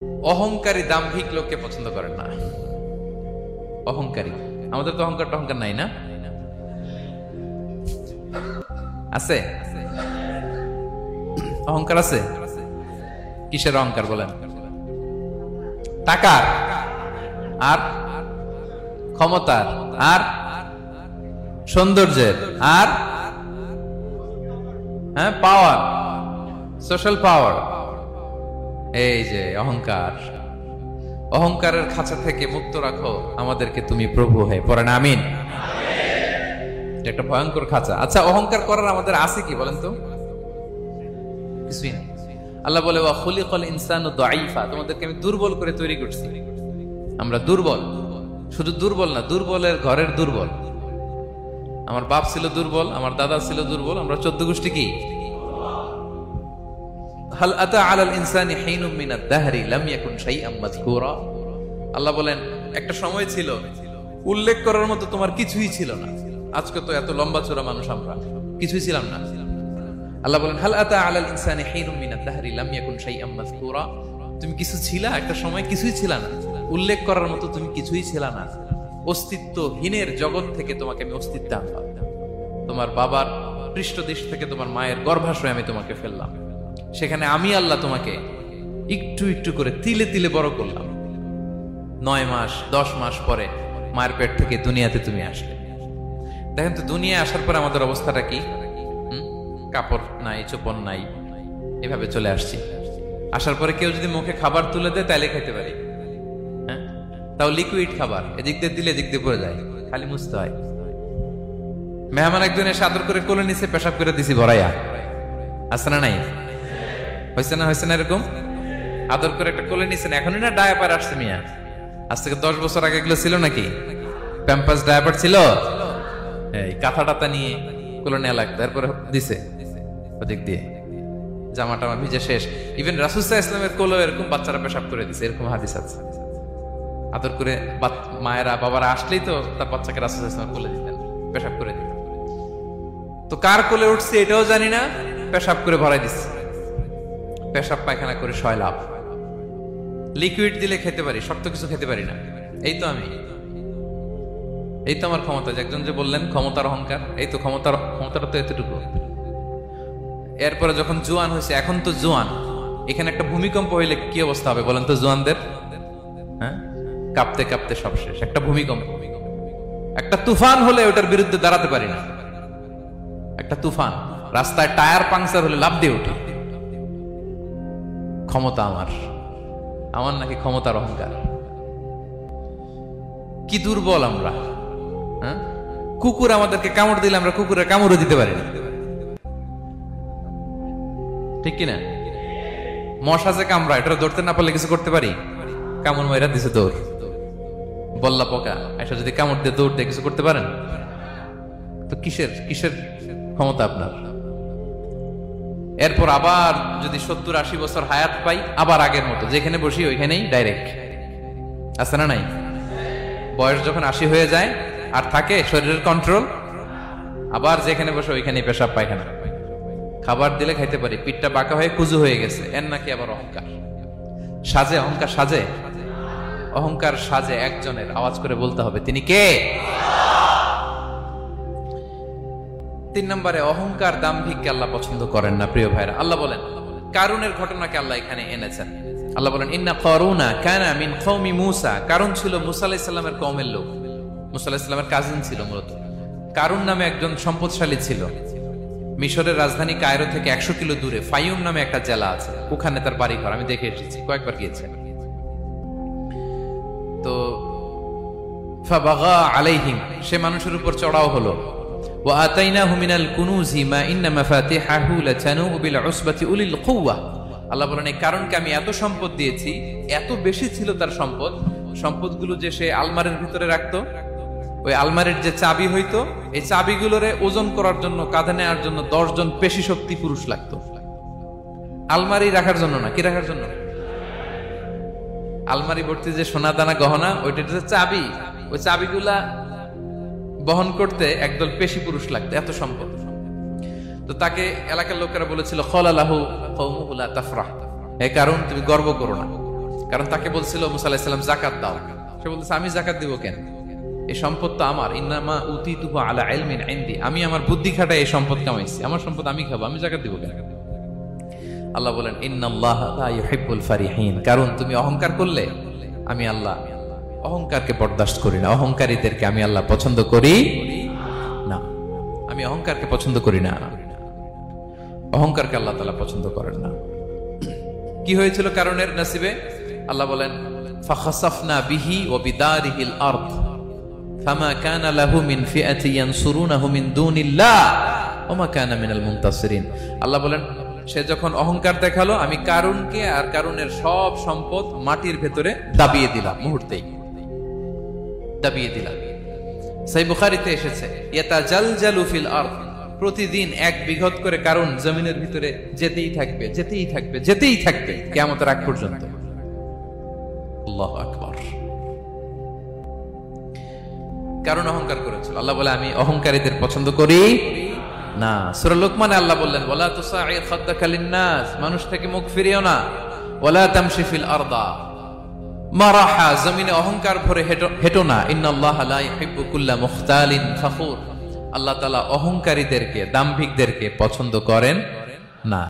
অহংকারী দাম্ভিক লোককে পছন্দ করেন না। অহংকারী, আমাদের তো অহংকার টহংকার নাই না? আছে অহংকার আছে? কিসের অহংকার বলেন? টাকার, আর ক্ষমতার, আর সৌন্দর্যের, আর হ্যাঁ পাওয়ার, সোশ্যাল পাওয়ার। এই যে অহংকার, অহংকারের খাঁচা থেকে মুক্ত রাখো আমাদেরকে তুমি প্রভু হয়ে, পড়েন আমিন। এটা একটা ভয়ঙ্কর খাঁচা। আচ্ছা, অহংকার করার আমাদের আছে কি বলেন তো? কিছুই না। আল্লাহ বলে ওয়া খুলিকাল ইনসানু দাঈফা, তোমাদেরকে আমি দুর্বল করে তৈরি করছি। আমরা দুর্বল, শুধু দুর্বল না, দুর্বলের ঘরের দুর্বল। আমার বাপ ছিল দুর্বল, আমার দাদা ছিল দুর্বল, আমরা 14 গোষ্ঠী কি? হাল আতা আলাল ইনসানি হিনুম মিনাদ দাহরি লাম ইয়াকুন শাইআম মাযকুরা। আল্লাহ বলেন একটা সময় ছিল উল্লেখ করার মতো তোমার কিছুই ছিল না। আজকে তো এত লম্বা চড়া মানুষ, আমরা কিছুই ছিলাম না। আল্লাহ বলেন হাল আতা আলাল ইনসানি হিনুম মিনাদ দাহরি লাম ইয়াকুন শাইআম মাযকুরা। তুমি কিছু ছিলা, একটা সময় কিছুই ছিল না, উল্লেখ করার মতো তুমি কিছুই ছিল না। অস্তিত্বহীনের জগৎ থেকে তোমাকে আমি অস্তিত্ব আনলাম। তোমার বাবার পৃষ্ঠদেশ থেকে তোমার মায়ের গর্ভাশয়ে আমি তোমাকে ফেললাম। সেখানে আমি আল্লাহ তোমাকে একটু একটু করে তিলে তিলে বড় করলাম। 9 মাস 10 মাস পরে মায়ের পেট থেকে দুনিয়াতে তুমি আসলে। দেখেন তো দুনিয়ায় আসার পরে আমাদের অবস্থাটা কি? কাপড় নাই, চোপড় নাই, এভাবে চলে আসছি। আসার পরে কেউ যদি মুখে খাবার তুলে দেয় তাইলে খাইতে পারি, হ্যাঁ, তাও লিকুইড খাবার, এদিক দিয়ে দিলে এদিক দিয়ে পড়ে যায়, খালি মুছতে হয়। মেহমান একজন এসে আদর করে কোলে নিচে পেশাব করে দিছি ভরাইয়া, আছে না নাই? হয়েছে না, হয়েছে না? এরকম আদর করে একটা কোলে নিছেন, এখনই না ডায়াপার আসছে মিয়া। আজ থেকে 10 বছর আগে এগুলো ছিল নাকি? প্যাম্পাস ডায়াপার ছিল, এই কাঁথা টাতা নিয়ে কোলে নেওয়া লাগতো, তারপরে দিছে ওদিক দিয়ে জামা টামা ভিজে শেষ। ইভেন রাসূল সাল্লাল্লাহু আলাইহি ওয়াসাল্লামের কোলে এরকম বাচ্চারা পেশাব করে দিছে, এরকম হাদিস আছে। আদর করে মায়েরা বাবারা আসলেই তো তার বাচ্চাকে রাসূল সাল্লাল্লাহু আলাইহি ওয়াসাল্লাম কোলে দিতেন, পেশাব করে দিতেন। তো কার কোলে উঠছে এটাও জানি না, পেশাব করে ভরাই দিচ্ছে। পেশাব পায়খানা করে 6 লাভ। লিকুইড দিলে খেতে পারি, শক্ত কিছু খেতে পারি না। এই তো আমি, এই তো আমার ক্ষমতা। একজন যে বললেন ক্ষমতার অহংকার, এই তো ক্ষমতাটা তো এতটুকু। এরপরে যখন জোয়ান হয়েছে, এখন তো জোয়ান, এখানে একটা ভূমিকম্প হইলে কি অবস্থা হবে বলেন তো জোয়ানদের? হ্যাঁ, কাঁপতে কাঁপতে সব শেষ। একটা ভূমিকম্প, একটা তুফান হলে ওটার বিরুদ্ধে দাঁড়াতে পারি না। একটা তুফান, রাস্তায় টায়ার পাংচার হলে লাফ দিয়ে উঠি। ক্ষমতা আমার, আমার নাকি ক্ষমতার অহংকার। কি দুর্বল আমরা, হ্যাঁ? কুকুর আমাদেরকে কামড় দিলে আমরা কুকুরের কামড়ও দিতে পারি না, ঠিক কিনা? মশা যে কামড়া, এটা ধরতে না পারলে কিছু করতে পারি? কামড় মাইরা দিছে দৌড়। বল্লা পোকা এসে যদি কামড় দিয়ে দৌড় দিয়ে কিছু করতে পারেন? তো কিসের কিসের ক্ষমতা আপনার? এরপর আবার যদি 70-80 বছর হায়াত পাই, আবার আগের মতো যেখানে বসি ওইখানেই ডাইরেক্ট, আছে না নাই? বয়স যখন 80 হয়ে যায় আর থাকে শরীরের কন্ট্রোল, আবার যেখানে বসে ওইখানেই পেশাব পায়খানা। খাবার দিলে খাইতে পারি, পিঠটা বাঁকা হয়ে কুজু হয়ে গেছে, এর নাকি আবার অহংকার। সাজে অহংকার, সাজে অহংকার, সাজে একজনের। আওয়াজ করে বলতে হবে তিনি কে? 3 নম্বরে অহংকার দাম্ভিককে আল্লাহ পছন্দ করেন না। প্রিয় ভাইরা, আল্লাহ বলেন কারুনের ঘটনাকে আল্লাহ এখানে এনেছেন। আল্লাহ বলেন ইন্না কারুনা কানা মিন কওমি মূসা। কারুন ছিল মুসা আলাইহিস সালামের কওমের লোক, মুসা আলাইহিস সালামের কাজিন ছিল মূলত। কারুন নামে একজন সম্পদশালী ছিল। মিশরের রাজধানী কায়রো থেকে 100 কিলো দূরে ফাইউম নামে একটা জেলা আছে, ওখানে তার বাড়ি ঘর। আমি দেখে এসেছি, কয়েকবার গিয়েছি। তো ফাবাগা আলাইহিম, সে মানুষের উপর চড়াও হলো। ওয়া আতাইনাহু মিনাল কুনুজি মা ইন্না মাফাতিহাহু লাতানু বিল উসবাতি উলিল কুওয়া। আল্লাহ বলেন এই কারণকে আমি এত সম্পদ দিয়েছি, এত বেশি ছিল তার সম্পদ, সম্পদগুলো যে সে আলমারির ভিতরে রাখতো, ওই আলমারির যে চাবি হইতো, এই চাবিগুলোরে ওজন করার জন্য, কাঁধে নেওয়ার জন্য 10 জন পেশি শক্তি পুরুষ লাগতো। আলমারি রাখার জন্য না, কি রাখার জন্য? আলমারি ভর্তি যে সোনা দানা গহনা, ওইটার যে চাবি, ওই চাবিগুলা বহন করতে একদল পেশি পুরুষ লাগতো, এত সম্পদ। তো তাকে এলাকার লোকেরা বলেছিল খলালাহু কওমুহু লা তাফরাহ, এই কারণ তুমি গর্ব করো না। কারণ তাকে বলছিল মুসা আলাইহিস সালাম যাকাত দাও, সে বলতেছে আমি যাকাত দিব কেন, এই সম্পদ তো আমার, ইন্নামা উতিতুহু আলা ইলমিন ইনদি, আমি আমার বুদ্ধি খাটায় এই সম্পদ কামাইছি, আমার সম্পদ আমি খাবো, আমি যাকাত দিব কেন? আল্লাহ বলেন ইন্নাল্লাহা লা ইউহিব্বুল ফারিহিন, কারণ তুমি অহংকার করলে আমি আল্লাহ অহংকারকে বরদাস্ত করি না, অহংকারীদেরকে আমি আল্লাহ পছন্দ করি না, আমি অহংকারকে পছন্দ করি না, অহংকারকে আল্লাহ তাআলা পছন্দ করেন না। কি হয়েছিল কারণের নসিবে? আল্লাহ বলেন ফাখাসাফনা বিহি ওয়া বিদারিহিল আরদ ফামা কানা লাহু মিন ফিআতি ইয়ানসুরুনাহু মিন দুনিল্লাহ ওয়া মা কানা মিনাল মুনতাসিরিন। আল্লাহ বলেন সে যখন অহংকার দেখালো, আমি কারুনকে আর কারুনের সব সম্পদ মাটির ভেতরে দাবিয়ে দিলাম, মুহূর্তেই দাবিয়ে দিলাম। সহিহ বুখারীতে এসেছে ইয়াতাজালজালু ফিল আরদ, প্রতিদিন এক বিঘত করে কারুন জমিনের ভিতরে যেতেই থাকবে, যেতেই থাকবে, যেতেই থাকবে কিয়ামতের আগ পর্যন্ত। আল্লাহু আকবার। কারণ অহংকার করেছিল। আল্লাহ বলে আমি অহংকারীদের পছন্দ করি না। সূরা লুকমানে আল্লাহ বললেন ওয়ালা তুসাইর খাদ্দাকা লিন-নাস, মানুষ থেকে মুখ ফিরিও না, ওয়ালা তামশি ফিল আরদা মারাহা, জমিনে অহংকার ভরে হেঁটো না, ইন্নাল্লাহা লা ইউহিব্বু কুল্লা মুখতালিন ফখুর, আল্লাহ তাআলা অহংকারীদেরকে, দাম্ভিকদেরকে পছন্দ করেন না।